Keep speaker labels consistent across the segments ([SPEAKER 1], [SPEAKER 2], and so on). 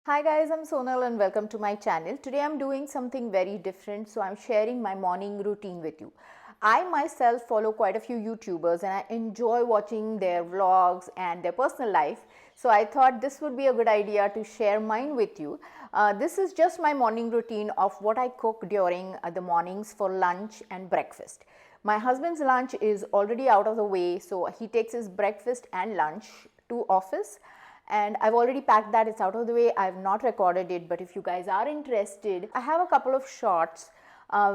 [SPEAKER 1] Hi guys, I'm Sonal and welcome to my channel. Today I'm doing something very different, so I'm sharing my morning routine with you. I myself follow quite a few YouTubers and I enjoy watching their vlogs and their personal life. So I thought this would be a good idea to share mine with you. This is just my morning routine of what I cook during the mornings for lunch and breakfast. My husband's lunch is already out of the way, so he takes his breakfast and lunch to office, and I've already packed that. It's out of the way. I've not recorded it, but if you guys are interested, I have a couple of shorts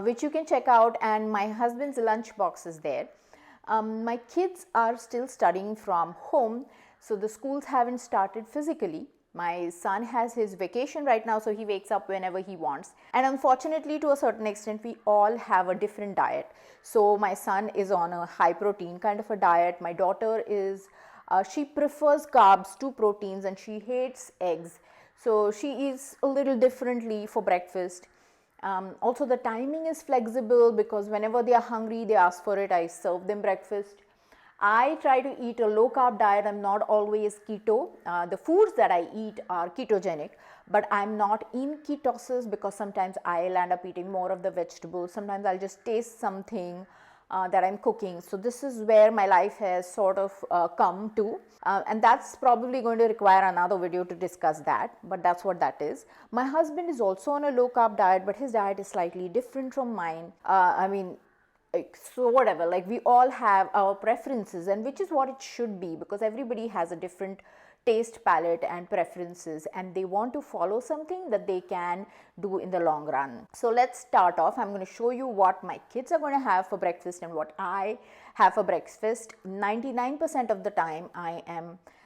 [SPEAKER 1] which you can check out, and my husband's lunch box is there. My kids are still studying from home, so the schools haven't started physically. My son has his vacation right now, so he wakes up whenever he wants. And unfortunately, to a certain extent, we all have a different diet. So my son is on a high protein kind of a diet. My daughter is she prefers carbs to proteins and she hates eggs. So she eats a little differently for breakfast. Also, the timing is flexible because whenever they are hungry, they ask for it. I serve them breakfast. I try to eat a low carb diet. I'm not always keto. The foods that I eat are ketogenic, but I'm not in ketosis because sometimes I'll end up eating more of the vegetables. Sometimes I'll just taste something that I'm cooking. So this is where my life has sort of come to, and that's probably going to require another video to discuss that, but that's what that is. My husband is also on a low carb diet, but his diet is slightly different from mine. So whatever, like we all have our preferences, and which is what it should be, because everybody has a different taste palette and preferences, and they want to follow something that they can do in the long run. So let's start off. I'm going to show you what my kids are going to have for breakfast and what I have for breakfast. 99% of the time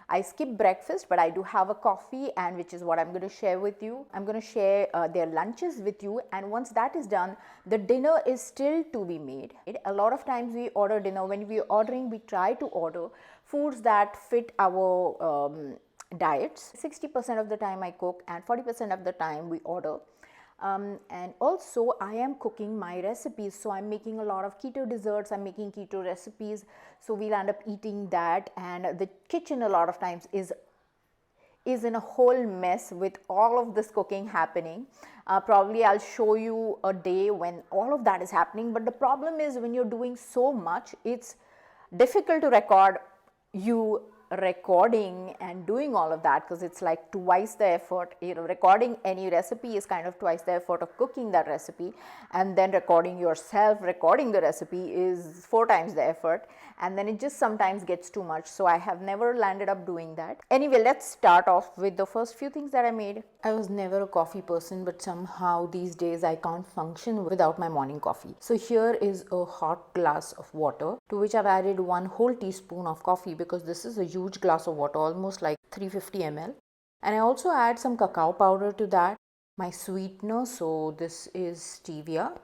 [SPEAKER 1] I skip breakfast, but I do have a coffee, and which is what I'm going to share with you. I'm going to share their lunches with you, and once that is done, the dinner is still to be made. A lot of times we order dinner. When we're ordering, we try to order foods that fit our diets. 60% of the time I cook, and 40% of the time we order. And also I am cooking my recipes, so I'm making a lot of keto desserts, I'm making keto recipes, so we'll end up eating that, and the kitchen a lot of times is in a whole mess with all of this cooking happening. Probably I'll show you a day when all of that is happening, but the problem is when you're doing so much, it's difficult to record you recording and doing all of that, because it's like twice the effort. Recording any recipe is kind of twice the effort of cooking that recipe, and then recording yourself recording the recipe is 4 times the effort, and then it just sometimes gets too much. So I have never landed up doing that. Anyway, let's start off with the first few things that I made. I was never a coffee person, but somehow these days I can't function without my morning coffee. So here is a hot glass of water, to which I've added 1 whole teaspoon of coffee, because this is a huge glass of water, almost like 350 ml. And I also add some cacao powder to that, my sweetener, so this is stevia.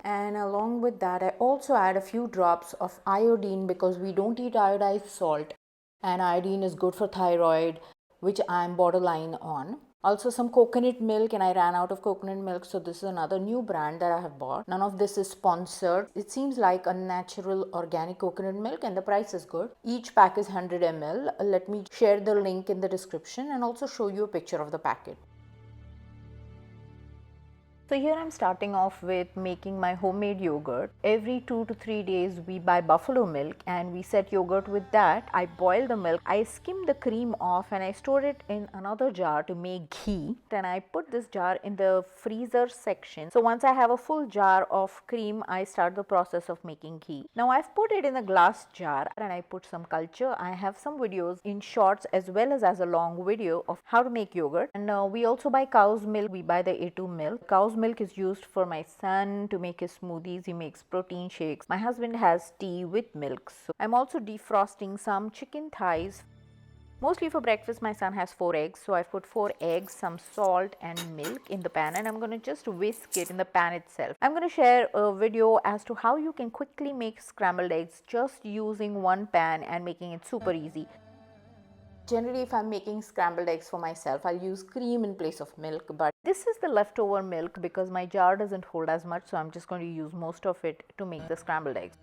[SPEAKER 1] And along with that, I also add a few drops of iodine, because we don't eat iodized salt, and iodine is good for thyroid, which I am borderline on. Also some coconut milk, and I ran out of coconut milk, so this is another new brand that I have bought. None of this is sponsored. It seems like a natural organic coconut milk, and the price is good. Each pack is 100 ml. Let me share the link in the description and also show you a picture of the packet. So here I'm starting off with making my homemade yogurt. Every 2 to 3 days we buy buffalo milk and we set yogurt with that. I boil the milk, I skim the cream off, and I store it in another jar to make ghee. Then I put this jar in the freezer section. So once I have a full jar of cream, I start the process of making ghee. Now I've put it in a glass jar and I put some culture. I have some videos in shorts as well as a long video of how to make yogurt. And we also buy cow's milk. We buy the A2 milk. Cow's milk is used for my son to make his smoothies. He makes protein shakes. My husband has tea with milk. So I'm also defrosting some chicken thighs. Mostly for breakfast, my son has 4 eggs. So I've put 4 eggs, some salt and milk in the pan, and I'm going to just whisk it in the pan itself. I'm going to share a video as to how you can quickly make scrambled eggs just using one pan and making it super easy. Generally, if I'm making scrambled eggs for myself, I'll use cream in place of milk, but this is the leftover milk because my jar doesn't hold as much, so I'm just going to use most of it to make the scrambled eggs.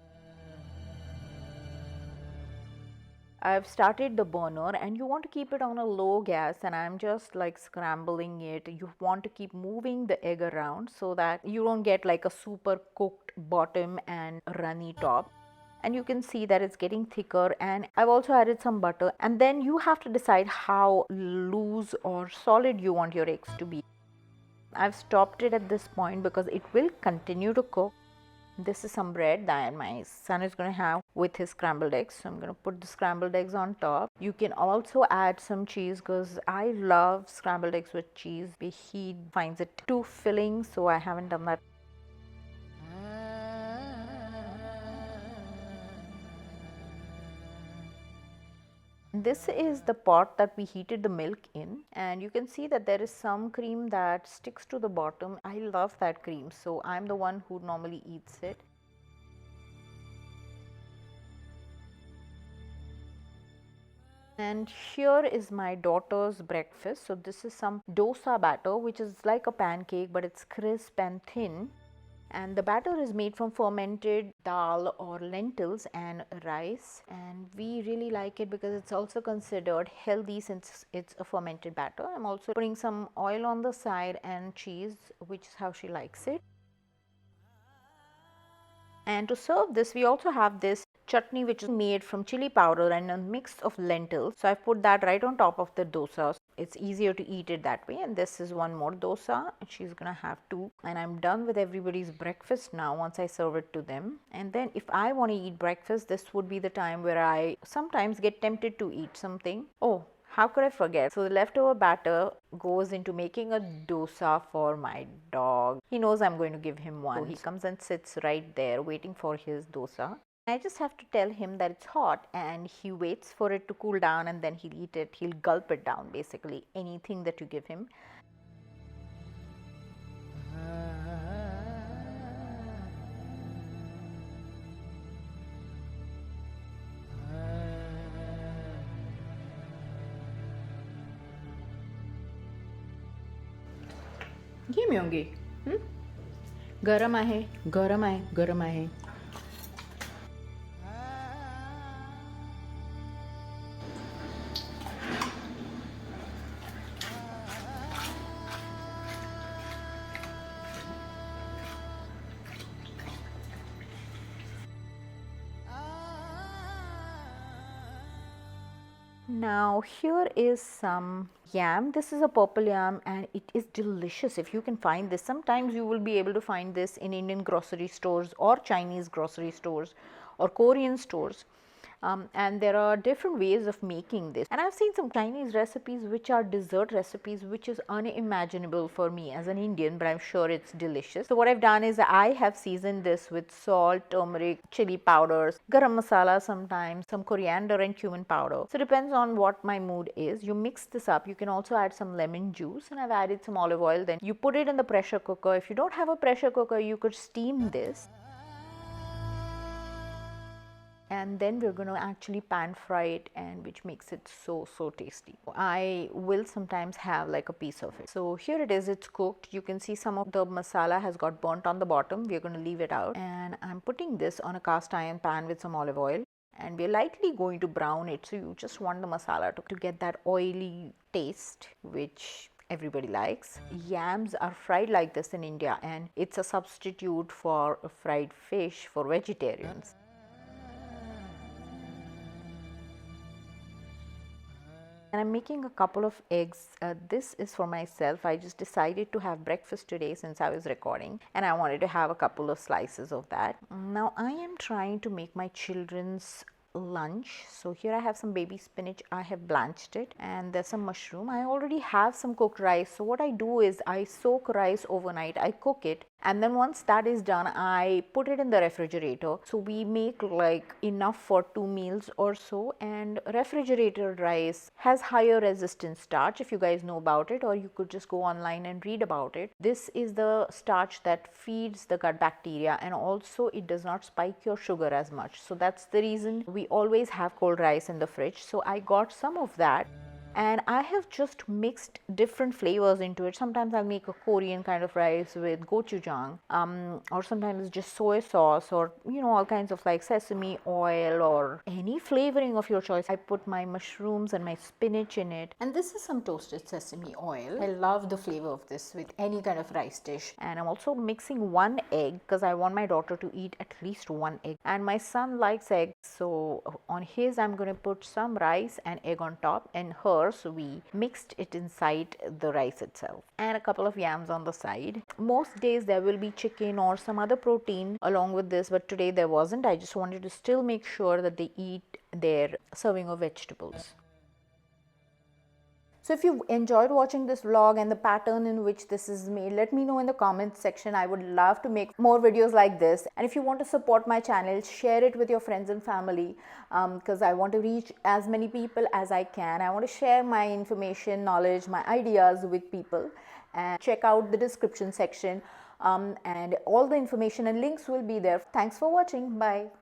[SPEAKER 1] I've started the burner, and you want to keep it on a low gas, and I'm just like scrambling it. You want to keep moving the egg around so that you don't get like a super cooked bottom and runny top. And you can see that it's getting thicker, and I've also added some butter, and then you have to decide how loose or solid you want your eggs to be. I've stopped it at this point because it will continue to cook. This is some bread that my son is going to have with his scrambled eggs. So I'm going to put the scrambled eggs on top. You can also add some cheese because I love scrambled eggs with cheese. He finds it too filling, so I haven't done that. This is the pot that we heated the milk in, and you can see that there is some cream that sticks to the bottom. I love that cream, so I'm the one who normally eats it. And here is my daughter's breakfast. So this is some dosa batter, which is like a pancake, but it's crisp and thin. And the batter is made from fermented dal or lentils and rice, and we really like it because it's also considered healthy since it's a fermented batter. I'm also putting some oil on the side and cheese, which is how she likes it. And to serve this, we also have this chutney, which is made from chili powder and a mix of lentils. So I've put that right on top of the dosa. It's easier to eat it that way. And this is one more dosa. She's gonna have two. And I'm done with everybody's breakfast now once I serve it to them. And then if I want to eat breakfast, this would be the time where I sometimes get tempted to eat something. Oh, how could I forget? So the leftover batter goes into making a dosa for my dog. He knows I'm going to give him one. So he comes and sits right there waiting for his dosa. I just have to tell him that it's hot, and he waits for it to cool down, and then he'll eat it. He'll gulp it down, basically, anything that you give him. घे मिळूंगी गरम आहे गरम आहे गरम आहे. Now here is some yam. This is a purple yam and it is delicious if you can find this. Sometimes you will be able to find this in Indian grocery stores or Chinese grocery stores or Korean stores. And there are different ways of making this, and I've seen some Chinese recipes which are dessert recipes, which is unimaginable for me as an Indian, but I'm sure it's delicious. So what I've done is I have seasoned this with salt, turmeric, chili powders, garam masala, sometimes some coriander and cumin powder. So it depends on what my mood is. You mix this up. You can also add some lemon juice, and I've added some olive oil. Then you put it in the pressure cooker. If you don't have a pressure cooker, you could steam this. And then we're going to actually pan fry it, and which makes it so tasty. I will sometimes have like a piece of it. So here it is, it's cooked. You can see some of the masala has got burnt on the bottom. We're going to leave it out, and I'm putting this on a cast iron pan with some olive oil, and we're lightly going to brown it. So you just want the masala to get that oily taste which everybody likes. Yams are fried like this in India, and it's a substitute for fried fish for vegetarians. And I'm making a couple of eggs. This is for myself. I just decided to have breakfast today since I was recording, and I wanted to have a couple of slices of that. Now I am trying to make my children's lunch. So here I have some baby spinach. I have blanched it, and there's some mushroom. I already have some cooked rice. So what I do is I soak rice overnight. I cook it, and then once that is done, I put it in the refrigerator. So we make like enough for 2 meals or so. And refrigerated rice has higher resistance starch, if you guys know about it, or you could just go online and read about it. This is the starch that feeds the gut bacteria, and also it does not spike your sugar as much. So that's the reason we always have cold rice in the fridge. So I got some of that, and I have just mixed different flavors into it. Sometimes I'll make a Korean kind of rice with gochujang, or sometimes just soy sauce, or all kinds of like sesame oil or any flavoring of your choice. I put my mushrooms and my spinach in it, and this is some toasted sesame oil. I love the flavor of this with any kind of rice dish. And I'm also mixing one egg because I want my daughter to eat at least one egg, and my son likes eggs, so on his I'm going to put some rice and egg on top, and hers we mixed it inside the rice itself, and a couple of yams on the side. Most days there will be chicken or some other protein along with this, but today there wasn't. I just wanted to still make sure that they eat their serving of vegetables. So if you enjoyed watching this vlog and the pattern in which this is made, let me know in the comments section. I would love to make more videos like this. And if you want to support my channel, share it with your friends and family, because I want to reach as many people as I can. I want to share my information, knowledge, my ideas with people. And check out the description section, and all the information and links will be there. Thanks for watching. Bye.